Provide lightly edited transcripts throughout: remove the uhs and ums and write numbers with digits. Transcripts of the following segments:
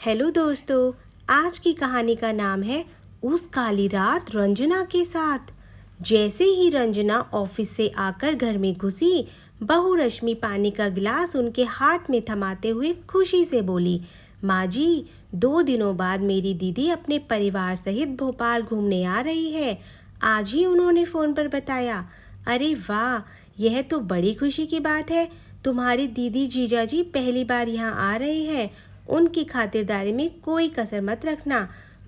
Hello दोस्तों, आज की कहानी का नाम है उस काली रात रंजना के साथ। जैसे ही रंजना ऑफिस से आकर घर में घुसी, बहू रश्मि पानी का गिलास उनके हाथ में थमाते हुए खुशी से बोली, माँ जी, 2 दिनों बाद मेरी दीदी अपने परिवार सहित भोपाल घूमने आ रही है। आज ही उन्होंने फ़ोन पर बताया। अरे वाह, यह तो बड़ी खुशी की बात है। तुम्हारी दीदी जीजाजी पहली बार यहाँ आ रहे हैं। उनकी खातिरदारी में कोई कसर मत रखना।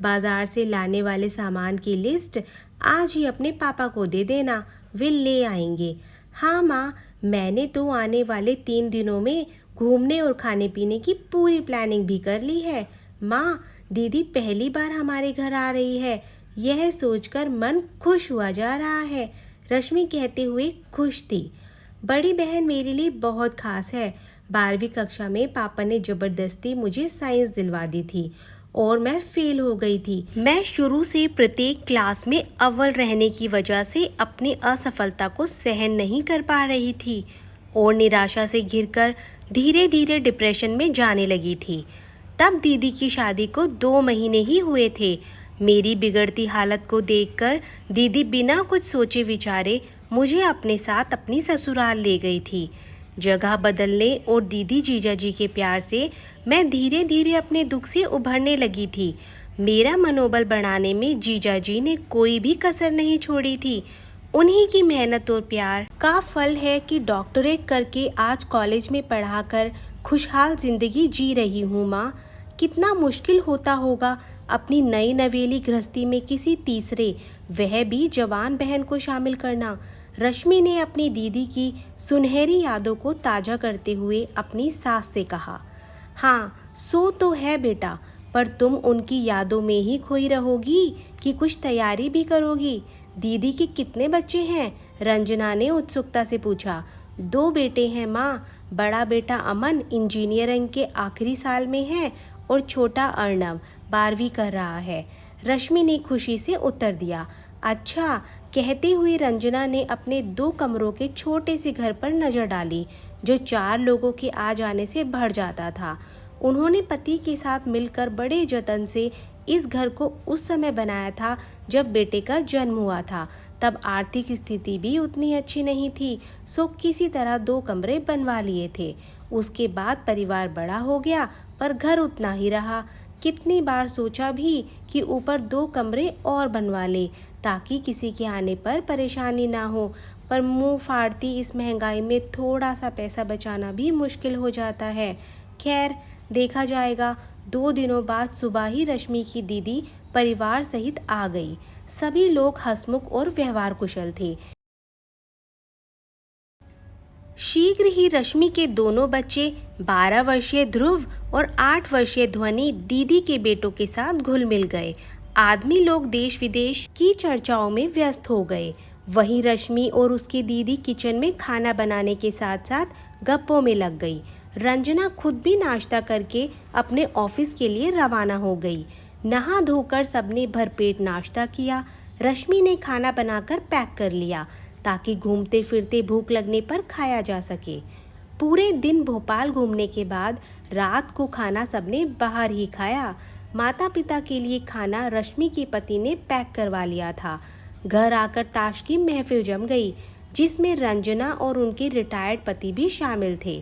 बाजार से लाने वाले सामान की लिस्ट आज ही अपने पापा को दे देना, वे ले आएंगे। हाँ माँ, मैंने तो आने वाले 3 दिनों में घूमने और खाने पीने की पूरी प्लानिंग भी कर ली है। माँ, दीदी पहली बार हमारे घर आ रही है, यह सोचकर मन खुश हुआ जा रहा है। रश्मि कहते हुए खुश थी। बड़ी बहन मेरे लिए बहुत खास है। 12वीं कक्षा में पापा ने ज़बरदस्ती मुझे साइंस दिलवा दी थी और मैं फेल हो गई थी। मैं शुरू से प्रत्येक क्लास में अव्वल रहने की वजह से अपनी असफलता को सहन नहीं कर पा रही थी और निराशा से घिरकर धीरे धीरे डिप्रेशन में जाने लगी थी। तब दीदी की शादी को 2 महीने ही हुए थे। मेरी बिगड़ती हालत को देखकर दीदी बिना कुछ सोचे विचारे मुझे अपने साथ अपनी ससुराल ले गई थी। जगह बदलने और दीदी जीजाजी के प्यार से मैं धीरे धीरे अपने दुख से उभरने लगी थी। मेरा मनोबल बढ़ाने में जीजाजी ने कोई भी कसर नहीं छोड़ी थी। उन्हीं की मेहनत और प्यार का फल है कि डॉक्टरेट करके आज कॉलेज में पढ़ाकर खुशहाल जिंदगी जी रही हूँ। माँ, कितना मुश्किल होता होगा अपनी नई नवेली गृहस्थी में किसी तीसरे, वह भी जवान बहन को शामिल करना। रश्मि ने अपनी दीदी की सुनहरी यादों को ताज़ा करते हुए अपनी सास से कहा, हाँ सो तो है बेटा, पर तुम उनकी यादों में ही खोई रहोगी कि कुछ तैयारी भी करोगी। दीदी के कितने बच्चे हैं? रंजना ने उत्सुकता से पूछा। 2 बेटे हैं माँ। बड़ा बेटा अमन इंजीनियरिंग के आखिरी साल में है और छोटा अर्णव 12वीं कर रहा है। रश्मि ने खुशी से उत्तर दिया। अच्छा, कहते हुए रंजना ने अपने 2 कमरों के छोटे से घर पर नज़र डाली, जो 4 लोगों के आ जाने से भर जाता था। उन्होंने पति के साथ मिलकर बड़े जतन से इस घर को उस समय बनाया था जब बेटे का जन्म हुआ था। तब आर्थिक स्थिति भी उतनी अच्छी नहीं थी, सो किसी तरह 2 कमरे बनवा लिए थे। उसके बाद परिवार बड़ा हो गया, पर घर उतना ही रहा। कितनी बार सोचा भी कि ऊपर 2 कमरे और बनवा ले ताकि किसी के आने पर परेशानी ना हो, पर मुंह फाड़ती इस महंगाई में थोड़ा सा पैसा बचाना भी मुश्किल हो जाता है। खैर, देखा जाएगा। 2 दिनों बाद सुबह ही रश्मि की दीदी परिवार सहित आ गई। सभी लोग हंसमुख और व्यवहार कुशल थे। शीघ्र ही रश्मि के दोनों बच्चे 12 वर्षीय ध्रुव और 8 वर्षीय ध्वनि दीदी के बेटों के साथ घुल मिल गए। आदमी लोग देश विदेश की चर्चाओं में व्यस्त हो गए। वहीं रश्मि और उसकी दीदी किचन में खाना बनाने के साथ साथ गप्पों में लग गई। रंजना खुद भी नाश्ता करके अपने ऑफिस के लिए रवाना हो गई। नहा धोकर सबने भरपेट नाश्ता किया। रश्मि ने खाना बनाकर पैक कर लिया ताकि घूमते फिरते भूख लगने पर खाया जा सके। पूरे दिन भोपाल घूमने के बाद रात को खाना सबने बाहर ही खाया। माता पिता के लिए खाना रश्मि के पति ने पैक करवा लिया था। घर आकर ताश की महफिल जम गई, जिसमें रंजना और उनके रिटायर्ड पति भी शामिल थे।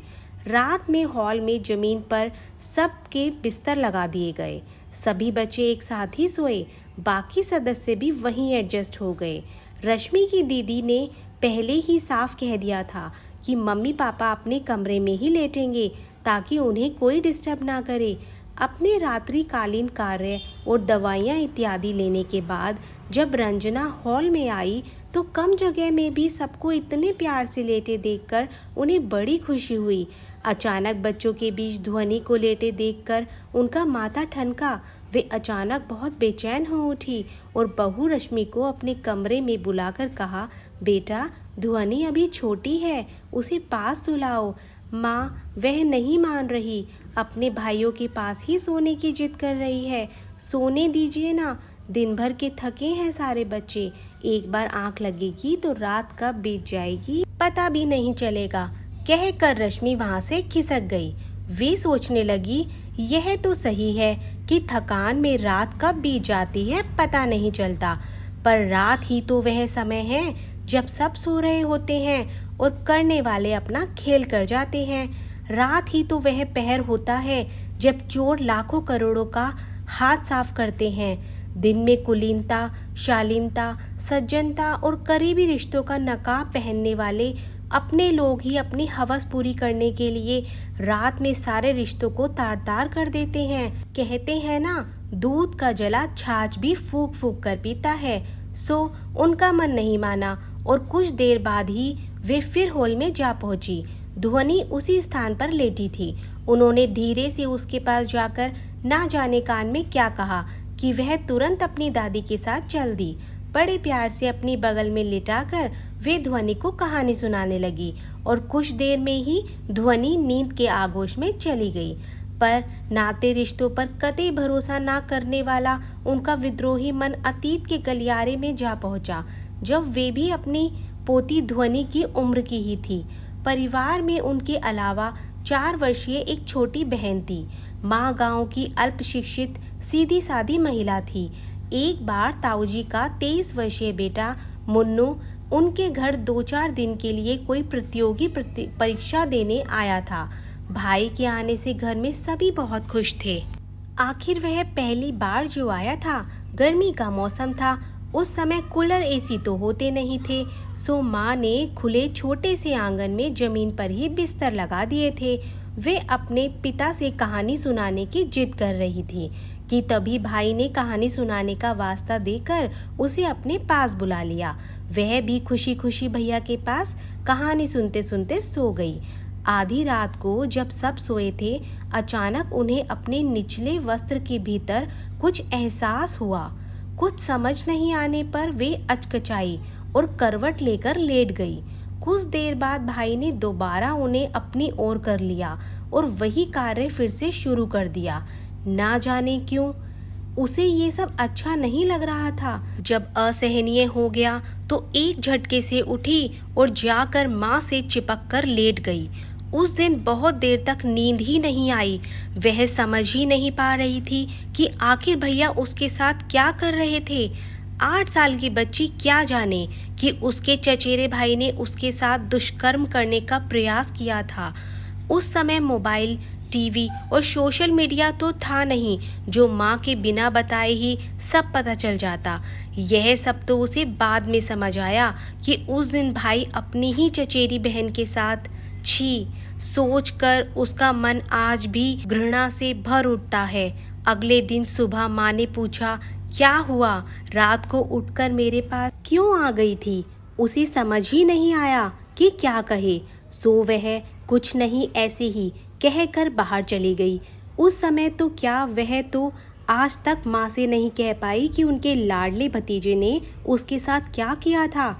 रात में हॉल में जमीन पर सबके बिस्तर लगा दिए गए। सभी बच्चे एक साथ ही सोए, बाकी सदस्य भी वहीं एडजस्ट हो गए। रश्मि की दीदी ने पहले ही साफ कह दिया था कि मम्मी पापा अपने कमरे में ही लेटेंगे ताकि उन्हें कोई डिस्टर्ब ना करे। अपने रात्रिकालीन कार्य और दवाइयाँ इत्यादि लेने के बाद जब रंजना हॉल में आई तो कम जगह में भी सबको इतने प्यार से लेटे देखकर उन्हें बड़ी खुशी हुई। अचानक बच्चों के बीच ध्वनि को लेटे देखकर उनका माथा ठनका। वे अचानक बहुत बेचैन हो उठी और बहू रश्मि को अपने कमरे में बुलाकर कहा, बेटा, ध्वनि अभी छोटी है, उसे पास सुलाओ। माँ, वह नहीं मान रही, अपने भाइयों के पास ही सोने की जिद कर रही है। सोने दीजिए ना, दिन भर के थके हैं सारे बच्चे। एक बार आंख लगेगी तो रात कब बीत जाएगी पता भी नहीं चलेगा। कहकर रश्मि वहाँ से खिसक गई। वे सोचने लगी, यह तो सही है कि थकान में रात कब बीत जाती है पता नहीं चलता, पर रात ही तो वह समय है जब सब सो रहे होते हैं और करने वाले अपना खेल कर जाते हैं। रात ही तो वह पहर होता है जब चोर लाखों करोड़ों का हाथ साफ करते हैं। दिन में कुलीनता, शालीनता, सज्जनता और करीबी रिश्तों का नकाब पहनने वाले अपने लोग ही अपनी हवस पूरी करने के लिए रात में सारे रिश्तों को तार तार कर देते हैं। कहते हैं ना, दूध का जला छाछ भी फूंक फूंक कर पीता है। सो उनका मन नहीं माना और कुछ देर बाद ही वे फिर हॉल में जा पहुंची। ध्वनि उसी स्थान पर लेटी थी। उन्होंने धीरे से उसके पास जाकर ना जाने कान में क्या कहा कि वह तुरंत अपनी दादी के साथ चल दी। बड़े प्यार से अपनी बगल में लिटाकर वे ध्वनि को कहानी सुनाने लगी और कुछ देर में ही ध्वनि नींद के आगोश में चली गई। पर नाते रिश्तों पर कतई भरोसा ना करने वाला उनका विद्रोही मन अतीत के गलियारे में जा पहुंचा, जब वे भी अपनी पोती ध्वनि की उम्र की ही थी। परिवार में उनके अलावा 4 वर्षीय एक छोटी बहन थी। माँ गांव की अल्प शिक्षित सीधी सादी महिला थी। एक बार ताऊजी का 23 वर्षीय बेटा मुन्नू उनके घर 2-4 दिन के लिए कोई प्रतियोगी परीक्षा देने आया था। भाई के आने से घर में सभी बहुत खुश थे। आखिर वह पहली बार जो आया था। गर्मी का मौसम था। उस समय कूलर एसी तो होते नहीं थे, सो माँ ने खुले छोटे से आंगन में जमीन पर ही बिस्तर लगा दिए थे। वे अपने पिता से कहानी सुनाने की जिद कर रही थी कि तभी भाई ने कहानी सुनाने का वास्ता देकर उसे अपने पास बुला लिया। वह भी खुशी खुशी भैया के पास कहानी सुनते सुनते सो गई। आधी रात को जब सब सोए थे, अचानक उन्हें अपने निचले वस्त्र के भीतर कुछ एहसास हुआ। कुछ समझ नहीं आने पर वे अचकचाई और करवट लेकर लेट गई। कुछ देर बाद भाई ने दोबारा उन्हें अपनी ओर कर लिया और वही कार्य फिर से शुरू कर दिया। ना जाने क्यों उसे ये सब अच्छा नहीं लग रहा था। जब असहनीय हो गया तो एक झटके से उठी और जाकर माँ से चिपक कर लेट गई। उस दिन बहुत देर तक नींद ही नहीं आई। वह समझ ही नहीं पा रही थी कि आखिर भैया उसके साथ क्या कर रहे थे। 8 साल की बच्ची क्या जाने कि उसके चचेरे भाई ने उसके साथ दुष्कर्म करने का प्रयास किया था। उस समय मोबाइल, टीवी और सोशल मीडिया तो था नहीं जो माँ के बिना बताए ही सब पता चल जाता। यह सब तो उसे बाद में समझ आया कि उस दिन भाई अपनी ही चचेरी बहन के साथ। छी, सोचकर उसका मन आज भी घृणा से भर उठता है। अगले दिन सुबह माँ ने पूछा, क्या हुआ, रात को उठकर मेरे पास क्यों आ गई थी? उसे समझ ही नहीं आया कि क्या कहे, सो वह कुछ नहीं ऐसे ही कहकर बाहर चली गई। उस समय तो क्या, वह तो आज तक माँ से नहीं कह पाई कि उनके लाडले भतीजे ने उसके साथ क्या किया था।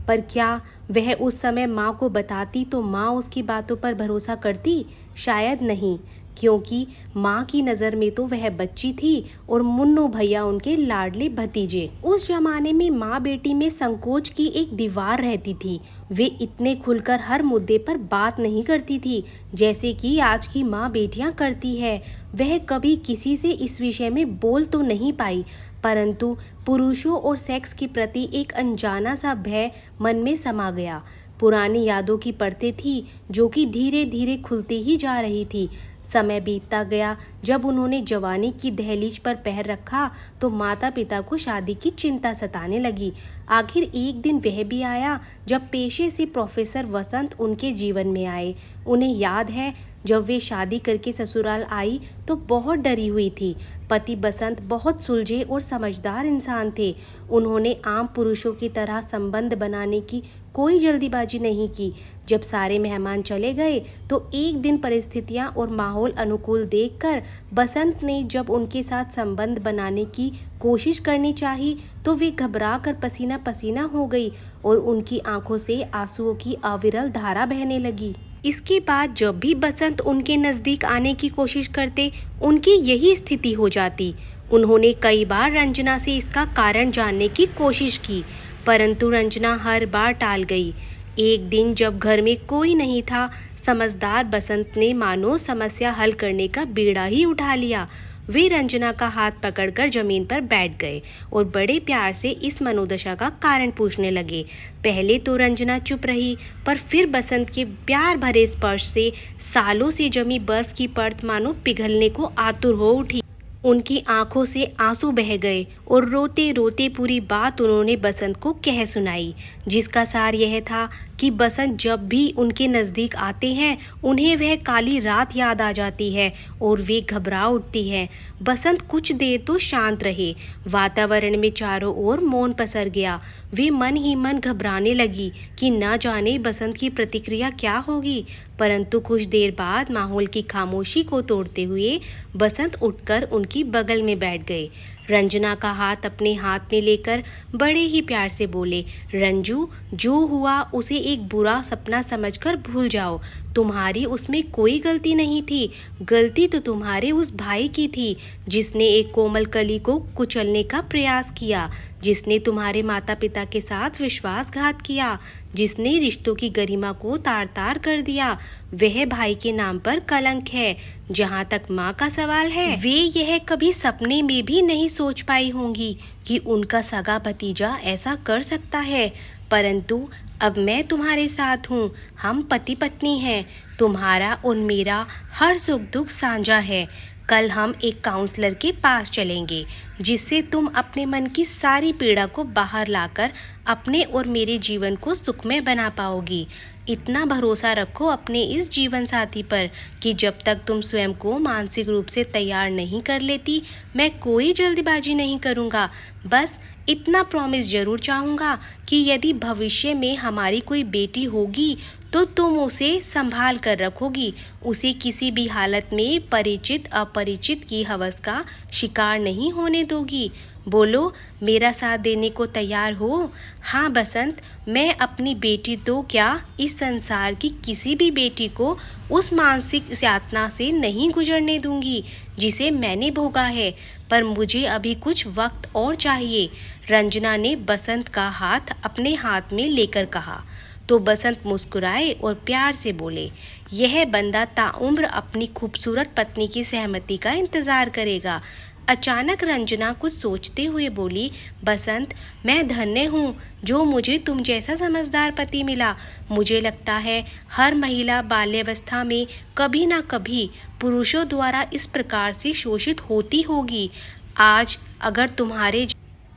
पर क्या वह उस समय माँ को बताती तो माँ उसकी बातों पर भरोसा करती? शायद नहीं, क्योंकि माँ की नज़र में तो वह बच्ची थी और मुन्नू भैया उनके लाडले भतीजे। उस जमाने में माँ बेटी में संकोच की एक दीवार रहती थी। वे इतने खुलकर हर मुद्दे पर बात नहीं करती थी जैसे कि आज की माँ बेटियाँ करती है। वह कभी किसी से इस विषय में बोल तो नहीं पाई, परंतु पुरुषों और सेक्स के प्रति एक अनजाना सा भय मन में समा गया। पुरानी यादों की परतें थी जो कि धीरे धीरे खुलती ही जा रही थी। समय बीतता गया। जब उन्होंने जवानी की दहलीज पर पैर रखा तो माता पिता को शादी की चिंता सताने लगी। आखिर एक दिन वह भी आया जब पेशे से प्रोफेसर वसंत उनके जीवन में आए। उन्हें याद है, जब वे शादी करके ससुराल आई तो बहुत डरी हुई थी। पति बसंत बहुत सुलझे और समझदार इंसान थे। उन्होंने आम पुरुषों की तरह संबंध बनाने की कोई जल्दीबाजी नहीं की। जब सारे मेहमान चले गए तो एक दिन परिस्थितियां और माहौल अनुकूल देखकर बसंत ने जब उनके साथ संबंध बनाने की कोशिश करनी चाही तो वे घबरा कर पसीना पसीना हो गई और उनकी आंखों से आंसुओं की अविरल धारा बहने लगी। इसके बाद जब भी बसंत उनके नज़दीक आने की कोशिश करते, उनकी यही स्थिति हो जाती। उन्होंने कई बार रंजना से इसका कारण जानने की कोशिश की, परंतु रंजना हर बार टाल गई। एक दिन जब घर में कोई नहीं था, समझदार बसंत ने मानो समस्या हल करने का बीड़ा ही उठा लिया। वे रंजना का हाथ पकड़कर जमीन पर बैठ गए और बड़े प्यार से इस मनोदशा का कारण पूछने लगे। पहले तो रंजना चुप रही, पर फिर बसंत के प्यार भरे स्पर्श से सालों से जमी बर्फ की परत मानो पिघलने को आतुर हो उठी। उनकी आंखों से आंसू बह गए और रोते रोते पूरी बात उन्होंने बसंत को कह सुनाई, जिसका सार यह था कि बसंत जब भी उनके नज़दीक आते हैं उन्हें वह काली रात याद आ जाती है और वे घबरा उठती हैं। बसंत कुछ देर तो शांत रहे। वातावरण में चारों ओर मौन पसर गया। वे मन ही मन घबराने लगी कि न जाने बसंत की प्रतिक्रिया क्या होगी। परंतु कुछ देर बाद माहौल की खामोशी को तोड़ते हुए बसंत उठकर उनकी बगल में बैठ गए। रंजना का हाथ अपने हाथ में लेकर बड़े ही प्यार से बोले, रंजू, जो हुआ उसे एक बुरा सपना समझकर भूल जाओ। तुम्हारी उसमें कोई गलती नहीं थी। गलती तो तुम्हारे उस भाई की थी जिसने एक कोमल कली को कुचलने का प्रयास किया, जिसने तुम्हारे माता पिता के साथ विश्वासघात किया, जिसने रिश्तों की गरिमा को तार तार कर दिया। वह भाई के नाम पर कलंक है। जहाँ तक माँ का सवाल है, वे यह कभी सपने में भी नहीं सोच पाई होंगी कि उनका सगा भतीजा ऐसा कर सकता है। परंतु अब मैं तुम्हारे साथ हूँ। हम पति पत्नी हैं। तुम्हारा और मेरा हर सुख दुख साझा है। कल हम एक काउंसलर के पास चलेंगे, जिससे तुम अपने मन की सारी पीड़ा को बाहर लाकर अपने और मेरे जीवन को सुखमय बना पाओगी। इतना भरोसा रखो अपने इस जीवन साथी पर कि जब तक तुम स्वयं को मानसिक रूप से तैयार नहीं कर लेती, मैं कोई जल्दबाजी नहीं करूँगा। बस इतना प्रॉमिस जरूर चाहूँगा कि यदि भविष्य में हमारी कोई बेटी होगी तो तुम उसे संभाल कर रखोगी। उसे किसी भी हालत में परिचित अपरिचित की हवस का शिकार नहीं होने दोगी। बोलो, मेरा साथ देने को तैयार हो? हाँ बसंत, मैं अपनी बेटी तो क्या, इस संसार की किसी भी बेटी को उस मानसिक यातना से नहीं गुजरने दूंगी जिसे मैंने भोगा है। पर मुझे अभी कुछ वक्त और चाहिए। रंजना ने बसंत का हाथ अपने हाथ में लेकर कहा। तो बसंत मुस्कुराए और प्यार से बोले, यह बंदा ताउम्र अपनी खूबसूरत पत्नी की सहमति का इंतज़ार करेगा। अचानक रंजना कुछ सोचते हुए बोली, बसंत, मैं धन्य हूँ जो मुझे तुम जैसा समझदार पति मिला। मुझे लगता है हर महिला बाल्यावस्था में कभी ना कभी पुरुषों द्वारा इस प्रकार से शोषित होती होगी। आज अगर तुम्हारे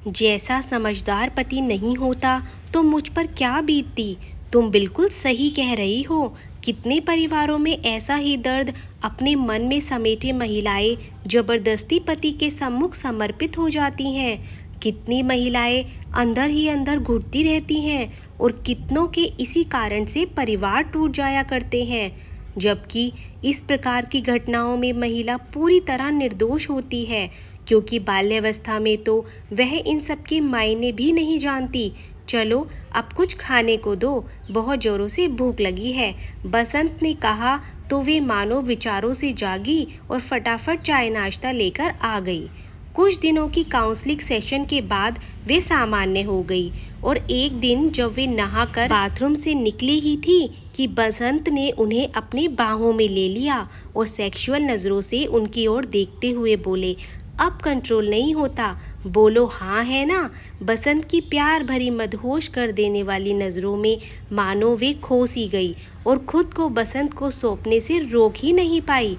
जैसा समझदार पति नहीं होता तो मुझ पर क्या बीतती। तुम बिल्कुल सही कह रही हो। कितने परिवारों में ऐसा ही दर्द अपने मन में समेटे महिलाएं जबरदस्ती पति के सम्मुख समर्पित हो जाती हैं। कितनी महिलाएं अंदर ही अंदर घुटती रहती हैं और कितनों के इसी कारण से परिवार टूट जाया करते हैं। जबकि इस प्रकार की घटनाओं में महिला पूरी तरह निर्दोष होती है, क्योंकि बाल्यावस्था में तो वह इन सब के मायने भी नहीं जानती। चलो अब कुछ खाने को दो, बहुत जोरों से भूख लगी है। बसंत ने कहा तो वे मानो विचारों से जागी और फटाफट चाय नाश्ता लेकर आ गई। कुछ दिनों की काउंसलिंग सेशन के बाद वे सामान्य हो गई और एक दिन जब वे नहाकर बाथरूम से निकली ही थी कि बसंत ने उन्हें अपनी बाहों में ले लिया और सेक्सुअल नज़रों से उनकी ओर देखते हुए बोले, अब कंट्रोल नहीं होता। बोलो हाँ है ना। बसंत की प्यार भरी मदहोश कर देने वाली नज़रों में मानो वे खो सी गई और खुद को बसंत को सौंपने से रोक ही नहीं पाई।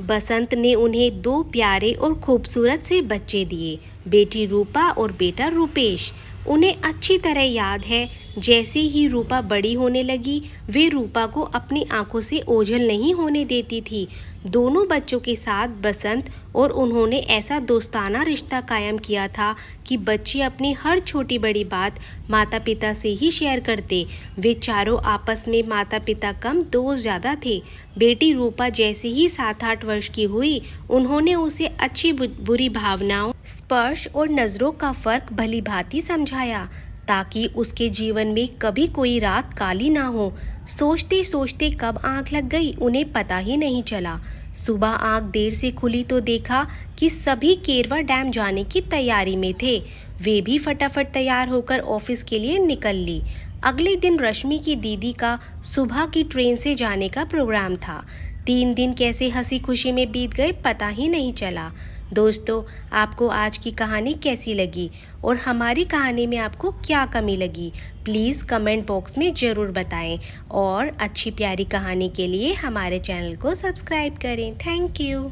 बसंत ने उन्हें 2 प्यारे और खूबसूरत से बच्चे दिए, बेटी रूपा और बेटा रूपेश। उन्हें अच्छी तरह याद है, जैसे ही रूपा बड़ी होने लगी वे रूपा को अपनी आंखों से ओझल नहीं होने देती थी। दोनों बच्चों के साथ बसंत और उन्होंने ऐसा दोस्ताना रिश्ता कायम किया था कि बच्चे अपनी हर छोटी बड़ी बात माता पिता से ही शेयर करते। वे चारों आपस में माता पिता कम दोस्त ज़्यादा थे। बेटी रूपा जैसे ही 7-8 वर्ष की हुई, उन्होंने उसे अच्छी बुरी भावनाओं, स्पर्श और नज़रों का फ़र्क भली भांति समझाया ताकि उसके जीवन में कभी कोई रात काली ना हो। सोचते सोचते कब आंख लग गई उन्हें पता ही नहीं चला। सुबह आंख देर से खुली तो देखा कि सभी केरवा डैम जाने की तैयारी में थे। वे भी फटाफट तैयार होकर ऑफिस के लिए निकल ली। अगले दिन रश्मि की दीदी का सुबह की ट्रेन से जाने का प्रोग्राम था। 3 दिन कैसे हंसी खुशी में बीत गए पता ही नहीं चला। दोस्तों, आपको आज की कहानी कैसी लगी और हमारी कहानी में आपको क्या कमी लगी, प्लीज़ कमेंट बॉक्स में ज़रूर बताएं और अच्छी प्यारी कहानी के लिए हमारे चैनल को सब्सक्राइब करें। Thank you.